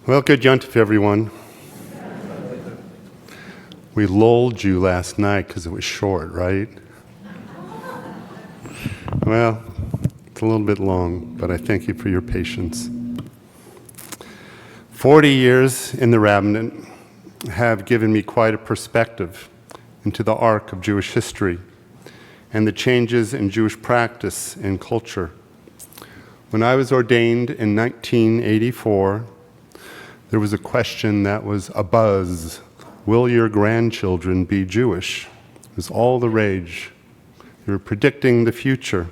Well, good yontif, everyone. We lulled you last night because it was short, right? Well, it's a little bit long, but I thank you for your patience. 40 years in the rabbinate have given me quite a perspective into the arc of Jewish history and the changes in Jewish practice and culture. When I was ordained in 1984, there was a question that was abuzz. Will your grandchildren be Jewish? It was all the rage. They were predicting the future.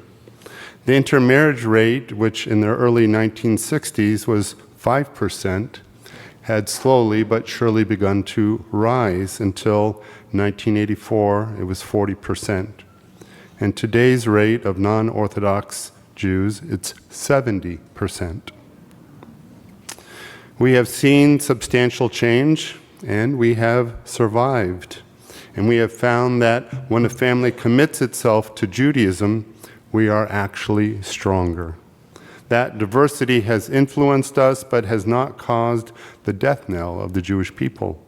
The intermarriage rate, which in the early 1960s was 5%, had slowly but surely begun to rise until 1984, it was 40%. And today's rate of non-Orthodox Jews, it's 70%. We have seen substantial change, and we have survived. And we have found that when a family commits itself to Judaism, we are actually stronger. That diversity has influenced us, but has not caused the death knell of the Jewish people.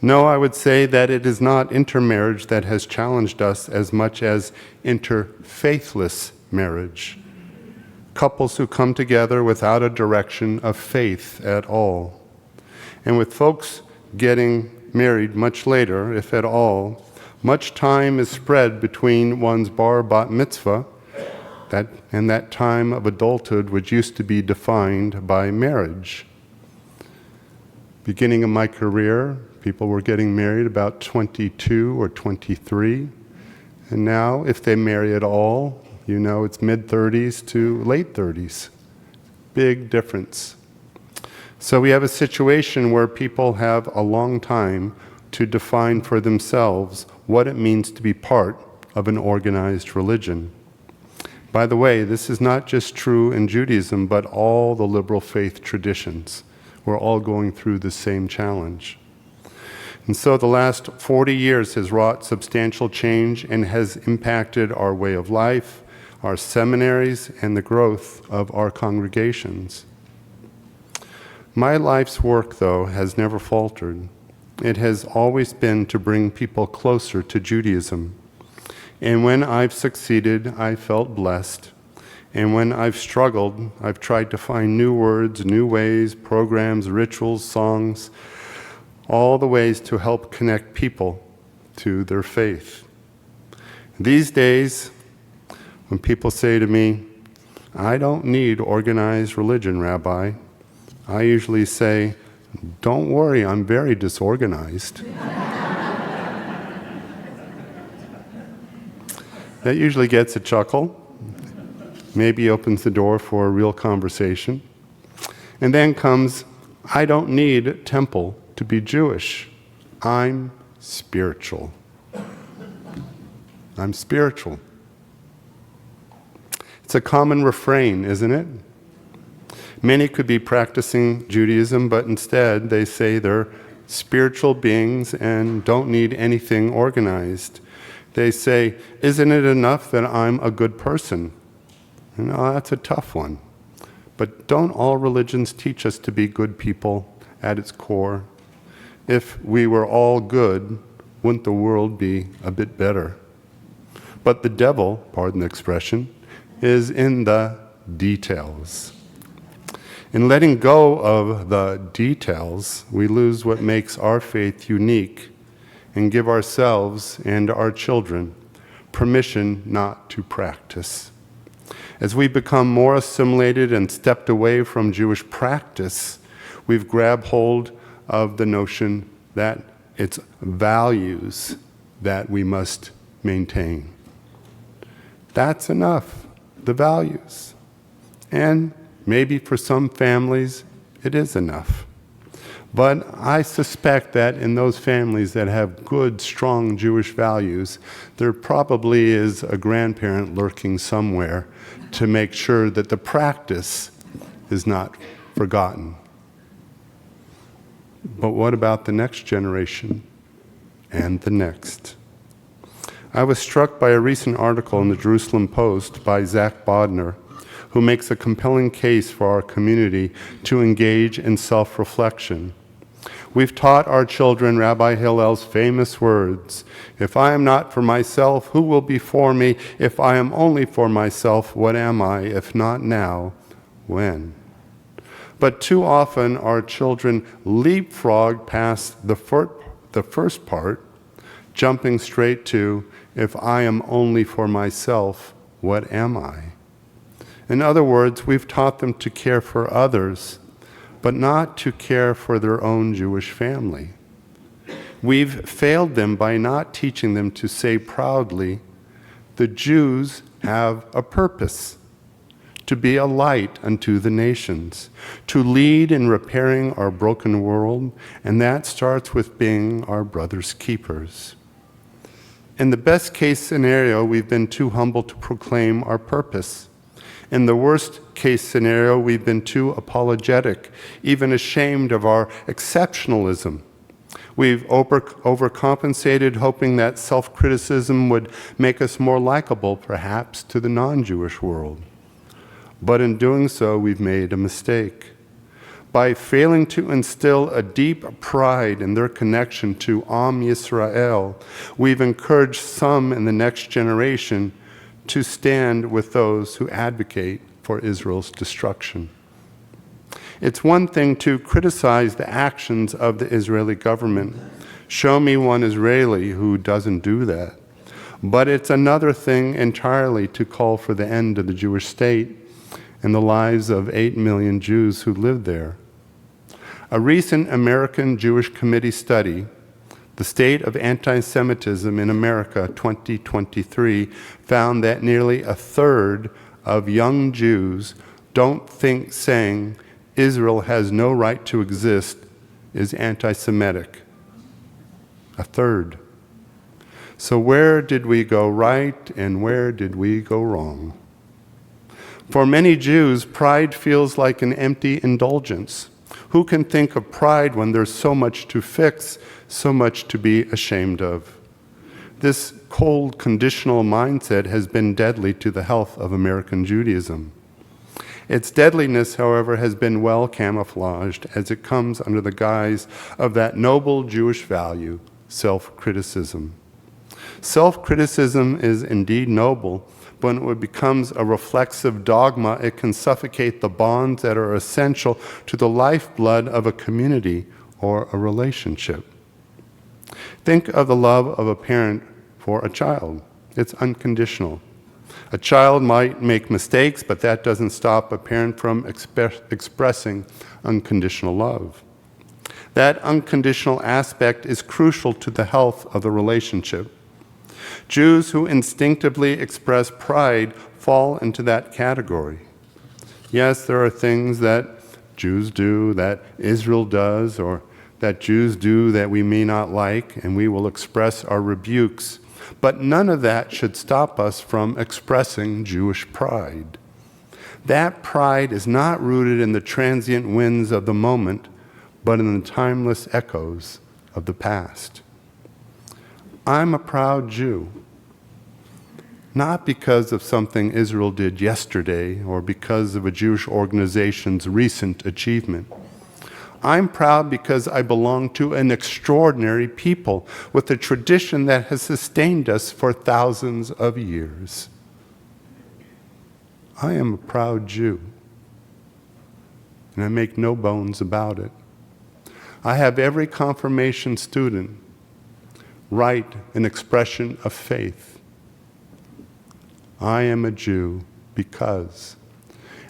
No, I would say that it is not intermarriage that has challenged us as much as interfaithless marriage. Couples who come together without a direction of faith at all. And with folks getting married much later, if at all, much time is spread between one's bar bat mitzvah and that time of adulthood which used to be defined by marriage. Beginning of my career, people were getting married about 22 or 23. And now, if they marry at all, you know, it's mid-30s to late 30s. Big difference. So we have a situation where people have a long time to define for themselves what it means to be part of an organized religion. By the way, this is not just true in Judaism, but all the liberal faith traditions. We're all going through the same challenge. And so the last 40 years has wrought substantial change and has impacted our way of life, our seminaries, and the growth of our congregations. My life's work, though, has never faltered. It has always been to bring people closer to Judaism. And when I've succeeded, I felt blessed. And when I've struggled, I've tried to find new words, new ways, programs, rituals, songs, all the ways to help connect people to their faith. These days, when people say to me, I don't need organized religion, Rabbi, I usually say, don't worry, I'm very disorganized. That usually gets a chuckle, maybe opens the door for a real conversation. And then comes, I don't need a temple to be Jewish. I'm spiritual. I'm spiritual. It's a common refrain, isn't it? Many could be practicing Judaism, but instead they say they're spiritual beings and don't need anything organized. They say, isn't it enough that I'm a good person? You know, that's a tough one. But don't all religions teach us to be good people at its core? If we were all good, wouldn't the world be a bit better? But the devil, pardon the expression, is in the details. In letting go of the details, we lose what makes our faith unique and give ourselves and our children permission not to practice. As we become more assimilated and stepped away from Jewish practice, we've grabbed hold of the notion that it's values that we must maintain. That's enough, the values. And maybe for some families, it is enough. But I suspect that in those families that have good, strong Jewish values, there probably is a grandparent lurking somewhere to make sure that the practice is not forgotten. But what about the next generation and the next? I was struck by a recent article in the Jerusalem Post by Zach Bodner, who makes a compelling case for our community to engage in self-reflection. We've taught our children Rabbi Hillel's famous words, "If I am not for myself, who will be for me? If I am only for myself, what am I? If not now, when?" But too often our children leapfrog past the first part, jumping straight to, "If I am only for myself, what am I?" In other words, we've taught them to care for others, but not to care for their own Jewish family. We've failed them by not teaching them to say proudly, "The Jews have a purpose, to be a light unto the nations, to lead in repairing our broken world, and that starts with being our brother's keepers." In the best case scenario, we've been too humble to proclaim our purpose. In the worst case scenario, we've been too apologetic, even ashamed of our exceptionalism. We've overcompensated, hoping that self-criticism would make us more likable, perhaps, to the non-Jewish world. But in doing so, we've made a mistake. By failing to instill a deep pride in their connection to Am Yisrael, we've encouraged some in the next generation to stand with those who advocate for Israel's destruction. It's one thing to criticize the actions of the Israeli government. Show me one Israeli who doesn't do that. But it's another thing entirely to call for the end of the Jewish state and the lives of 8 million Jews who live there. A recent American Jewish Committee study, The State of Anti-Semitism in America 2023, found that nearly a third of young Jews don't think saying Israel has no right to exist is anti-Semitic. A third. So where did we go right and where did we go wrong? For many Jews, pride feels like an empty indulgence. Who can think of pride when there's so much to fix, so much to be ashamed of? This cold, conditional mindset has been deadly to the health of American Judaism. Its deadliness, however, has been well camouflaged as it comes under the guise of that noble Jewish value, self-criticism. Self-criticism is indeed noble, but when it becomes a reflexive dogma, it can suffocate the bonds that are essential to the lifeblood of a community or a relationship. Think of the love of a parent for a child. It's unconditional. A child might make mistakes, but that doesn't stop a parent from expressing unconditional love. That unconditional aspect is crucial to the health of the relationship. Jews who instinctively express pride fall into that category. Yes, there are things that Jews do, that Israel does, or that Jews do that we may not like, and we will express our rebukes. But none of that should stop us from expressing Jewish pride. That pride is not rooted in the transient winds of the moment, but in the timeless echoes of the past. I'm a proud Jew, not because of something Israel did yesterday or because of a Jewish organization's recent achievement. I'm proud because I belong to an extraordinary people with a tradition that has sustained us for thousands of years. I am a proud Jew, and I make no bones about it. I have every confirmation student write an expression of faith. I am a Jew because.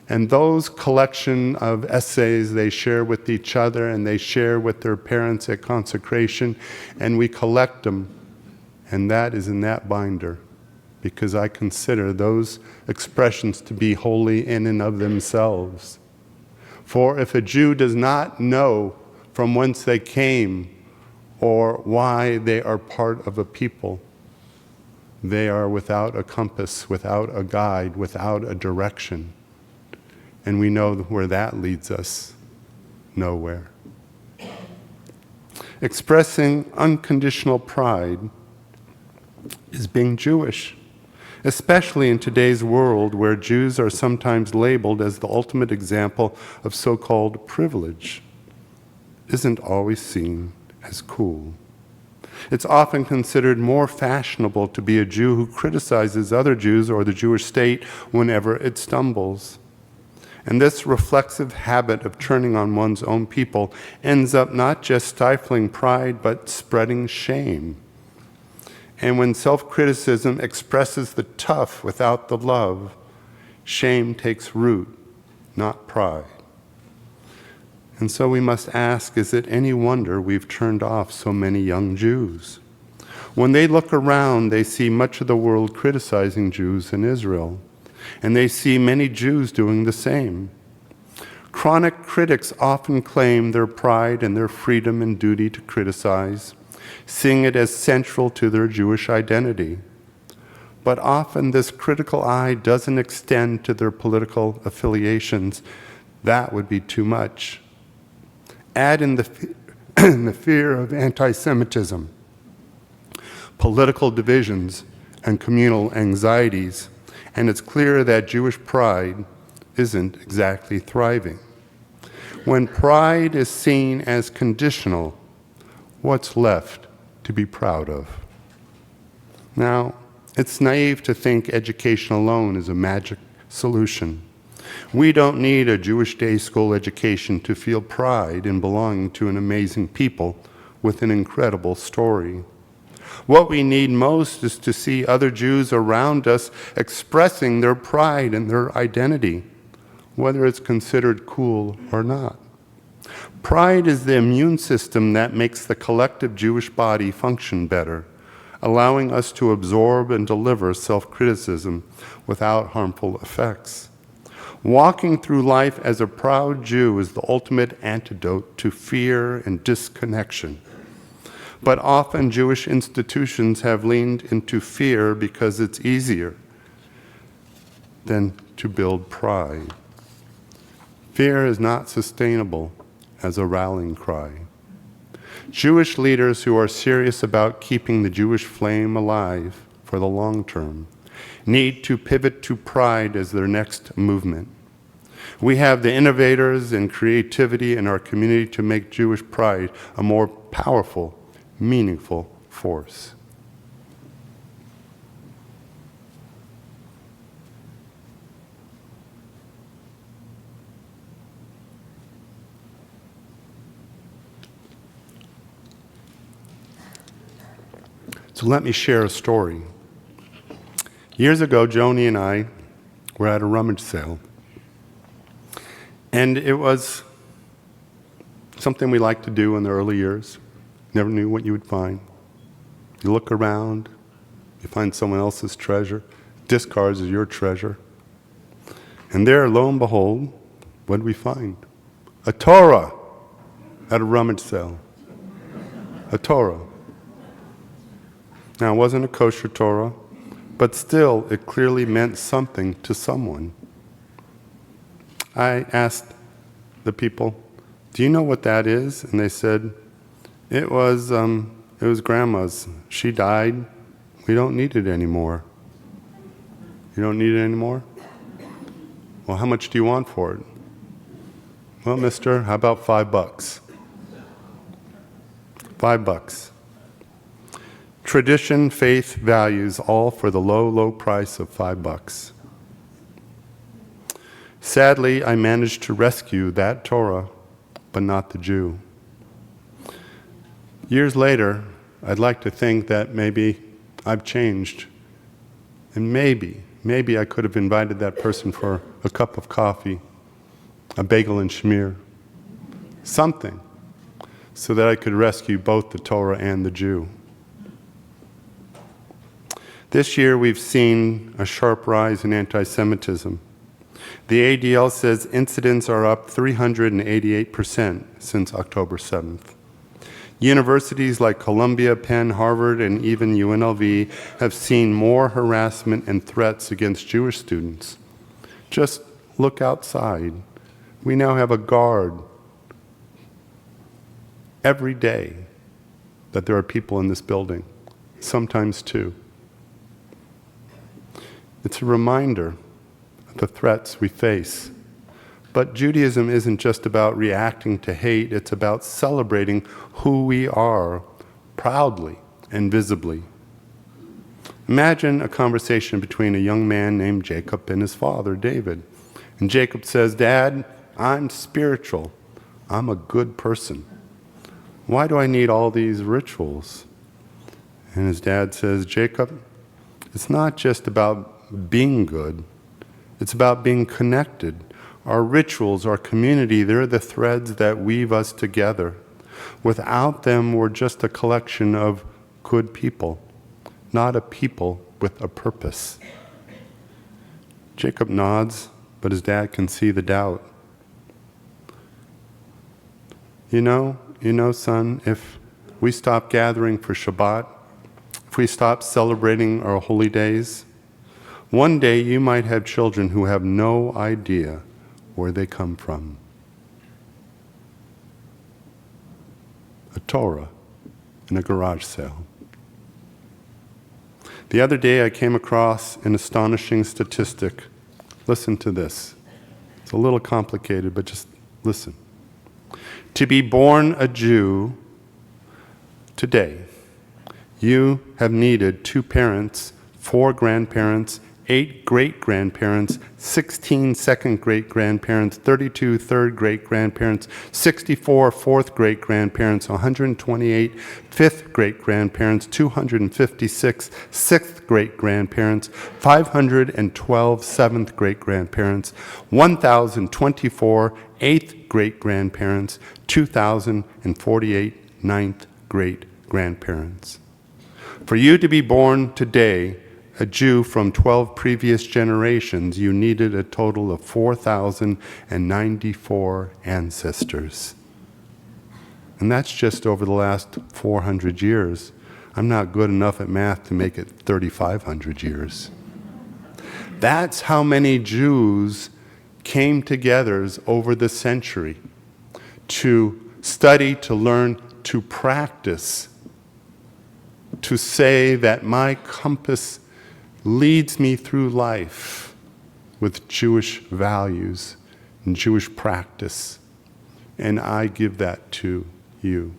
And those collection of essays they share with each other and they share with their parents at consecration, and we collect them, and that is in that binder, because I consider those expressions to be holy in and of themselves. For if a Jew does not know from whence they came or why they are part of a people, they are without a compass, without a guide, without a direction. And we know where that leads us, nowhere. Expressing unconditional pride is being Jewish. especially in today's world where Jews are sometimes labeled as the ultimate example of so-called privilege, isn't always seen as cool. It's often considered more fashionable to be a Jew who criticizes other Jews or the Jewish state whenever it stumbles. And this reflexive habit of turning on one's own people ends up not just stifling pride, but spreading shame. And when self-criticism expresses the tough without the love, shame takes root, not pride. And so we must ask, is it any wonder we've turned off so many young Jews? When they look around, they see much of the world criticizing Jews in Israel, and they see many Jews doing the same. Chronic critics often claim their pride and their freedom and duty to criticize, seeing it as central to their Jewish identity. But often this critical eye doesn't extend to their political affiliations. That would be too much. Add in the fear of anti-Semitism, political divisions, and communal anxieties, and it's clear that Jewish pride isn't exactly thriving. When pride is seen as conditional, what's left to be proud of? Now, it's naive to think education alone is a magic solution. We don't need a Jewish day school education to feel pride in belonging to an amazing people with an incredible story. What we need most is to see other Jews around us expressing their pride and their identity, whether it's considered cool or not. Pride is the immune system that makes the collective Jewish body function better, allowing us to absorb and deliver self-criticism without harmful effects. Walking through life as a proud Jew is the ultimate antidote to fear and disconnection. But often Jewish institutions have leaned into fear because it's easier than to build pride. Fear is not sustainable as a rallying cry. Jewish leaders who are serious about keeping the Jewish flame alive for the long term need to pivot to pride as their next movement. We have the innovators and creativity in our community to make Jewish pride a more powerful, meaningful force. So let me share a story. Years ago, Joni and I were at a rummage sale. And it was something we liked to do in the early years. Never knew what you would find. You look around, you find someone else's treasure, discards as your treasure. And there, lo and behold, what did we find? A Torah at a rummage sale. A Torah. Now, it wasn't a kosher Torah, but still, it clearly meant something to someone. I asked the people, do you know what that is? And they said, it was Grandma's. She died. We don't need it anymore. You don't need it anymore? Well, how much do you want for it? Well, mister, how about $5? $5. Tradition, faith, values, all for the low, low price of $5. Sadly, I managed to rescue that Torah, but not the Jew. Years later, I'd like to think that maybe I've changed. And maybe I could have invited that person for a cup of coffee, a bagel and schmear, something, so that I could rescue both the Torah and the Jew. This year, we've seen a sharp rise in anti-Semitism. The ADL says incidents are up 388% since October 7th. Universities like Columbia, Penn, Harvard, and even UNLV have seen more harassment and threats against Jewish students. Just look outside. We now have a guard every day that there are people in this building, sometimes two. It's a reminder of the threats we face. But Judaism isn't just about reacting to hate, it's about celebrating who we are proudly and visibly. Imagine a conversation between a young man named Jacob and his father, David. And Jacob says, "Dad, I'm spiritual. I'm a good person. Why do I need all these rituals?" And his dad says, "Jacob, it's not just about being good. It's about being connected. Our rituals, our community, they're the threads that weave us together. Without them, we're just a collection of good people, not a people with a purpose." Jacob nods, but his dad can see the doubt. You know, son, if we stop gathering for Shabbat, if we stop celebrating our holy days, one day you might have children who have no idea where they come from. A Torah in a garage sale. The other day I came across an astonishing statistic. Listen to this. It's a little complicated, but just listen. To be born a Jew today, you have needed 2 parents, 4 grandparents, 8 great-grandparents, 16 second-great-grandparents, 32 third-great-grandparents, 64 fourth-great-grandparents, 128 fifth-great-grandparents, 256 sixth-great-grandparents, 512 seventh-great-grandparents, 1,024 eighth-great-grandparents, 2,048 ninth-great-grandparents. For you to be born today, a Jew from 12 previous generations, you needed a total of 4,094 ancestors. And that's just over the last 400 years. I'm not good enough at math to make it 3,500 years. That's how many Jews came together over the century to study, to learn, to practice, to say that my compass leads me through life with Jewish values and Jewish practice, and I give that to you.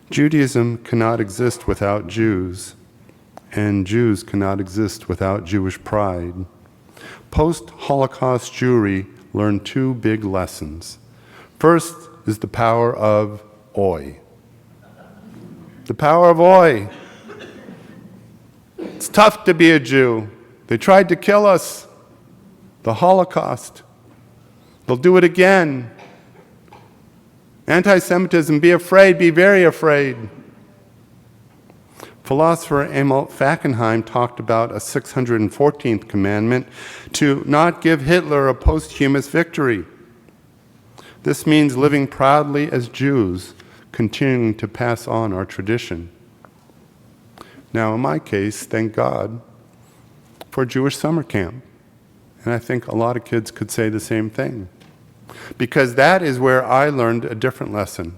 Judaism cannot exist without Jews, and Jews cannot exist without Jewish pride. Post-Holocaust Jewry learned 2 big lessons. First is the power of oi. The power of oi. It's tough to be a Jew. They tried to kill us. The Holocaust. They'll do it again. Anti-Semitism, be afraid, be very afraid. Philosopher Emil Fackenheim talked about a 614th commandment to not give Hitler a posthumous victory. This means living proudly as Jews, continuing to pass on our tradition. Now, in my case, thank God for Jewish summer camp. And I think a lot of kids could say the same thing. Because that is where I learned a different lesson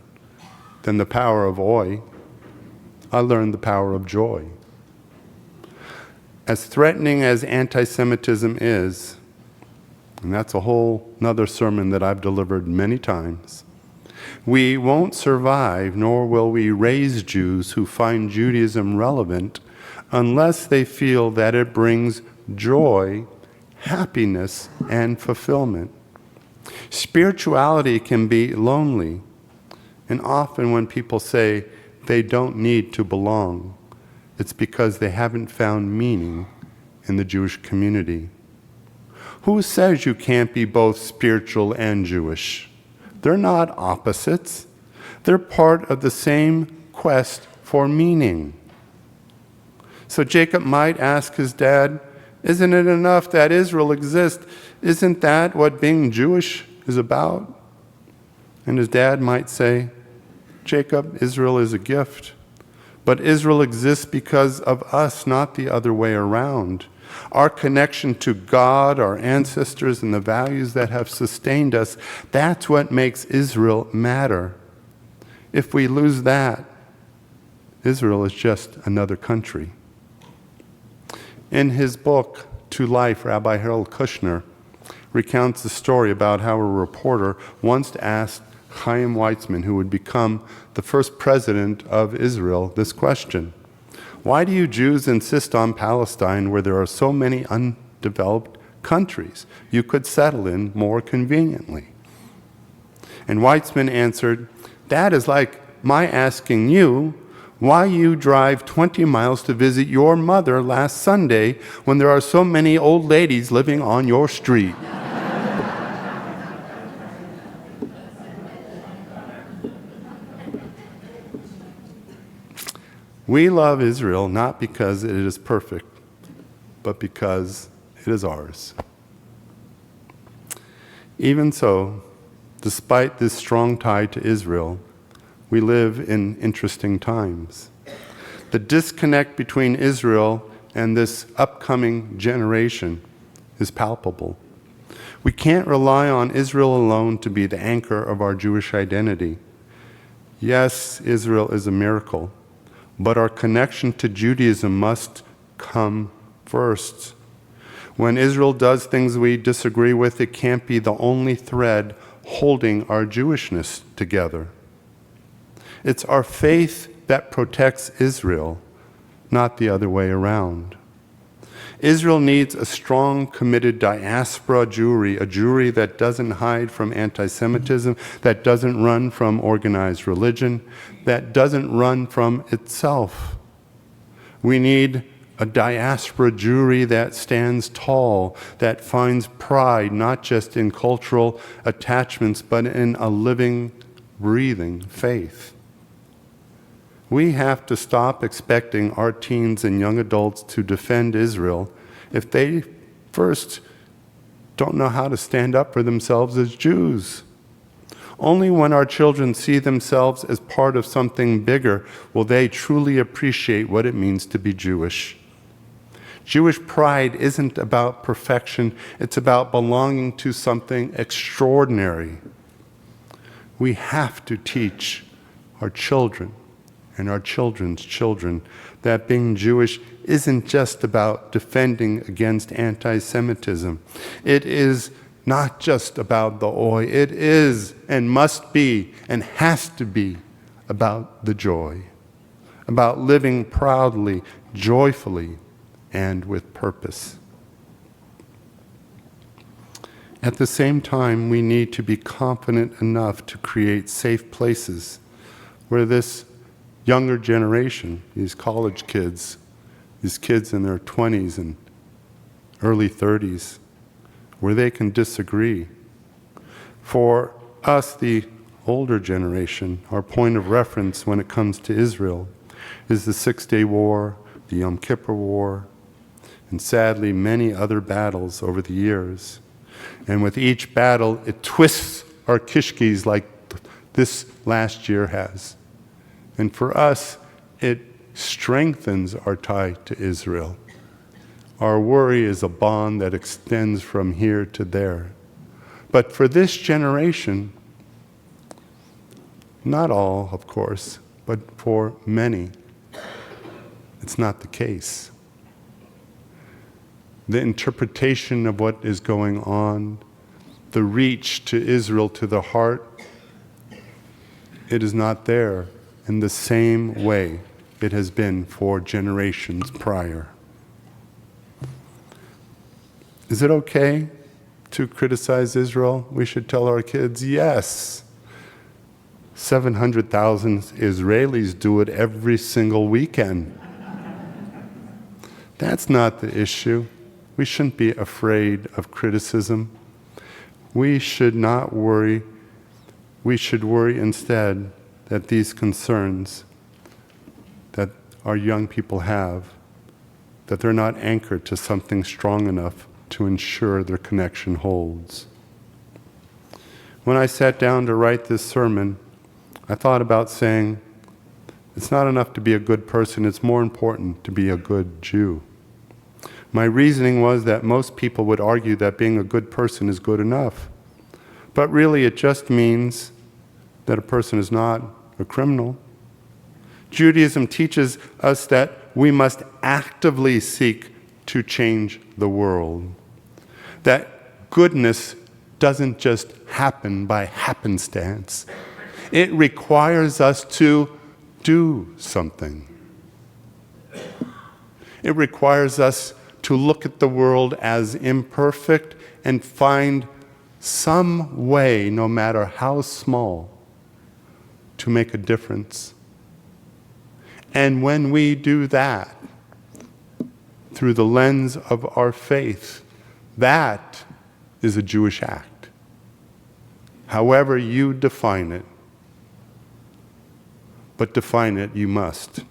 than the power of oi. I learned the power of joy. As threatening as anti-Semitism is, and that's a whole nother sermon that I've delivered many times, we won't survive, nor will we raise Jews who find Judaism relevant unless they feel that it brings joy, happiness, and fulfillment. Spirituality can be lonely, and often when people say they don't need to belong, it's because they haven't found meaning in the Jewish community. Who says you can't be both spiritual and Jewish? They're not opposites. They're part of the same quest for meaning. So Jacob might ask his dad, isn't it enough that Israel exists? Isn't that what being Jewish is about? And his dad might say, Jacob, Israel is a gift. But Israel exists because of us, not the other way around. Our connection to God, our ancestors, and the values that have sustained us, that's what makes Israel matter. If we lose that, Israel is just another country. In his book, To Life, Rabbi Harold Kushner recounts the story about how a reporter once asked Chaim Weizmann, who would become the first president of Israel, this question: why do you Jews insist on Palestine where there are so many undeveloped countries you could settle in more conveniently? And Weizmann answered, that is like my asking you why you drive 20 miles to visit your mother last Sunday when there are so many old ladies living on your street. We love Israel not because it is perfect, but because it is ours. Even so, despite this strong tie to Israel, we live in interesting times. The disconnect between Israel and this upcoming generation is palpable. We can't rely on Israel alone to be the anchor of our Jewish identity. Yes, Israel is a miracle, but our connection to Judaism must come first. When Israel does things we disagree with, it can't be the only thread holding our Jewishness together. It's our faith that protects Israel, not the other way around. Israel needs a strong, committed diaspora Jewry, a Jewry that doesn't hide from anti-Semitism, that doesn't run from organized religion, that doesn't run from itself. We need a diaspora Jewry that stands tall, that finds pride not just in cultural attachments, but in a living, breathing faith. We have to stop expecting our teens and young adults to defend Israel if they first don't know how to stand up for themselves as Jews. Only when our children see themselves as part of something bigger will they truly appreciate what it means to be Jewish. Jewish pride isn't about perfection, it's about belonging to something extraordinary. We have to teach our children and our children's children that being Jewish isn't just about defending against anti-Semitism. It is not just about the oi. It is and must be and has to be about the joy, about living proudly, joyfully, and with purpose. At the same time, we need to be confident enough to create safe places where this younger generation, these college kids, these kids in their 20s and early 30s, where they can disagree. For us, the older generation, our point of reference when it comes to Israel is the Six-Day War, the Yom Kippur War, and sadly many other battles over the years. And with each battle, it twists our kishkis like this last year has. And for us, it strengthens our tie to Israel. Our worry is a bond that extends from here to there. But for this generation, not all, of course, but for many, it's not the case. The interpretation of what is going on, the reach to Israel, to the heart, it is not there in the same way it has been for generations prior. Is it okay to criticize Israel? We should tell our kids, yes. 700,000 Israelis do it every single weekend. That's not the issue. We shouldn't be afraid of criticism. We should not worry. We should worry instead that these concerns that our young people have, that they're not anchored to something strong enough to ensure their connection holds. When I sat down to write this sermon, I thought about saying, it's not enough to be a good person, it's more important to be a good Jew. My reasoning was that most people would argue that being a good person is good enough. But really it just means that a person is not a criminal. Judaism teaches us that we must actively seek to change the world. That goodness doesn't just happen by happenstance. It requires us to do something. It requires us to look at the world as imperfect and find some way, no matter how small, to make a difference. And when we do that, through the lens of our faith, that is a Jewish act. However you define it, but define it you must.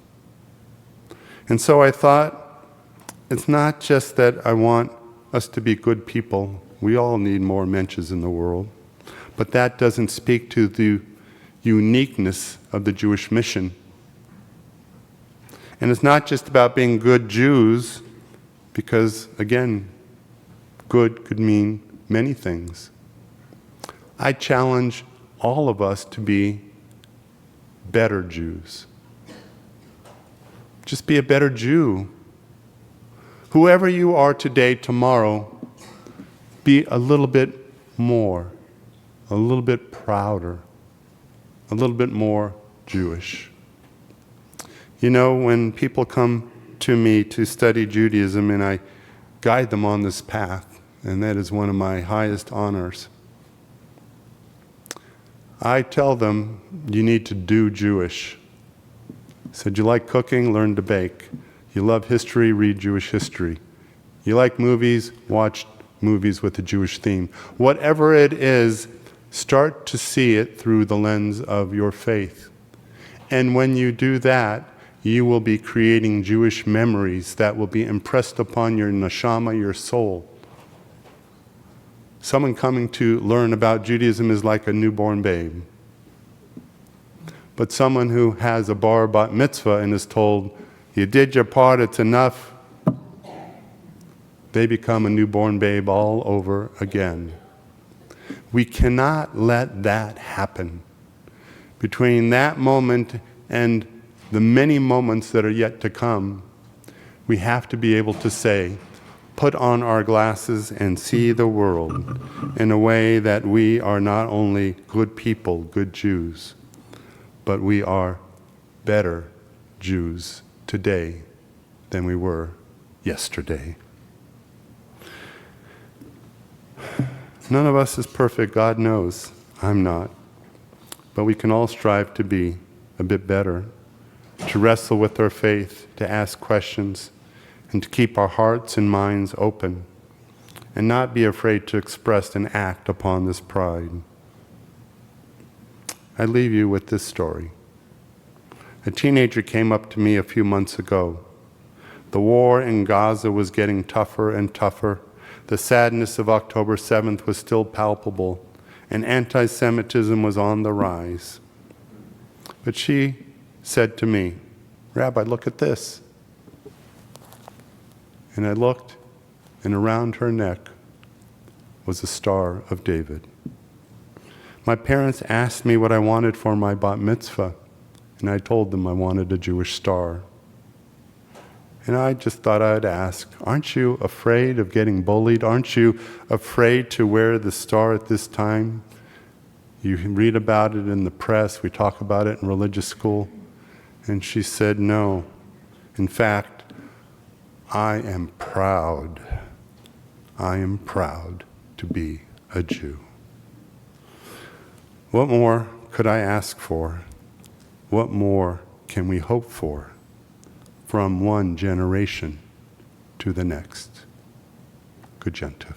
And so I thought, it's not just that I want us to be good people. We all need more mensches in the world. But that doesn't speak to the uniqueness of the Jewish mission. And it's not just about being good Jews, because, again, good could mean many things. I challenge all of us to be better Jews. Just be a better Jew. Whoever you are today, tomorrow, be a little bit more, a little bit prouder, a little bit more Jewish. You know, when people come to me to study Judaism and I guide them on this path, and that is one of my highest honors, I tell them, you need to do Jewish. I said, you like cooking? Learn to bake. You love history? Read Jewish history. You like movies? Watch movies with a Jewish theme. Whatever it is, start to see it through the lens of your faith. And when you do that, you will be creating Jewish memories that will be impressed upon your neshama, your soul. Someone coming to learn about Judaism is like a newborn babe. But someone who has a bar bat mitzvah and is told, you did your part, it's enough, they become a newborn babe all over again. We cannot let that happen. Between that moment and the many moments that are yet to come, we have to be able to say, put on our glasses and see the world in a way that we are not only good people, good Jews, but we are better Jews today than we were yesterday. None of us is perfect, God knows. I'm not. But we can all strive to be a bit better, to wrestle with our faith, to ask questions, and to keep our hearts and minds open, and not be afraid to express and act upon this pride. I leave you with this story. A teenager came up to me a few months ago. The war in Gaza was getting tougher and tougher. The sadness of October 7th was still palpable, and anti-Semitism was on the rise. But she said to me, Rabbi, look at this. And I looked, and around her neck was a Star of David. My parents asked me what I wanted for my bat mitzvah, and I told them I wanted a Jewish star. And I just thought I'd ask, aren't you afraid of getting bullied? Aren't you afraid to wear the star at this time? You read about it in the press, we talk about it in religious school. And she said, no. In fact, I am proud. I am proud to be a Jew. What more could I ask for? What more can we hope for from one generation to the next? Good Gentiv.